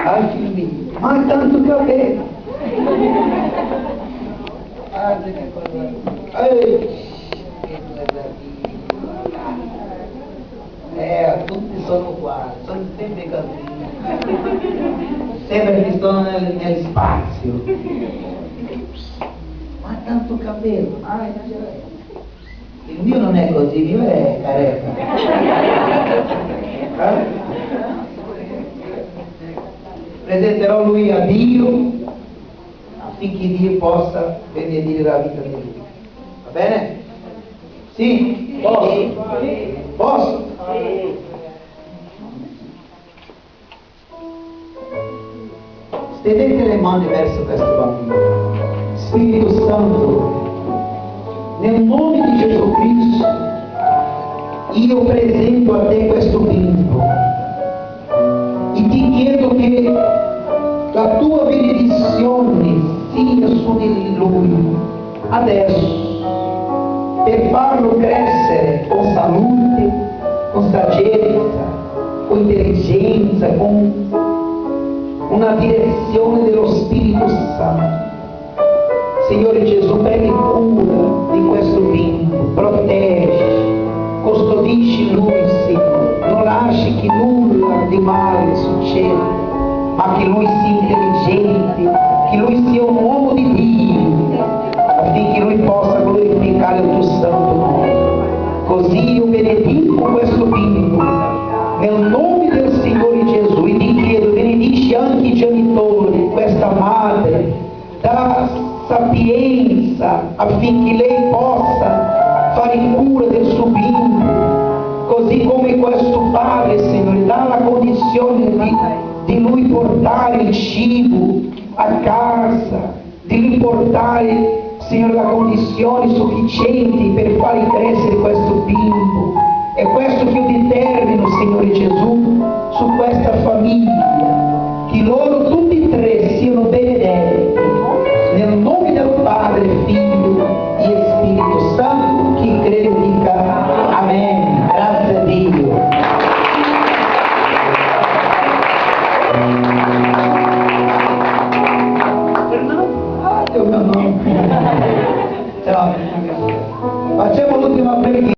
al figlio, ma ha tanto capello. Guarda che cosa. Tutti sono uguali, sono sempre così. Sembra che sono nel spazio. Ma ha tanto capello. Il mio non è così, il mio è careca. Presenterò lui a Dio affinché Dio possa benedire la vita di lui. Va bene? Sì? Posso? Posso? Stendete le mani verso questo bambino. Spirito Santo, nel nome di Gesù Cristo, io presento a te questo bimbo e ti chiedo che la tua benedizione sia su di lui adesso, per farlo crescere con salute, con saggezza, con intelligenza, con una direzione dello Spirito Santo. Signore Gesù, prendi cura di questo bimbo, proteggi, custodisci lui, Signore, non lasci che nulla di male succeda, ma che lui sia intelligente, che lui sia un uomo di Dio, affinché lui possa glorificare il tuo santo nome. Così io benedico questo bimbo, nel nome del Signore Gesù, e ti chiedo, benedici anche i genitori, questa madre, da sapienza affinché lei possa fare cura del suo bimbo, così come questo padre, Signore, dà la condizione di lui portare il cibo a casa, di lui portare, Signore, la condizione sufficiente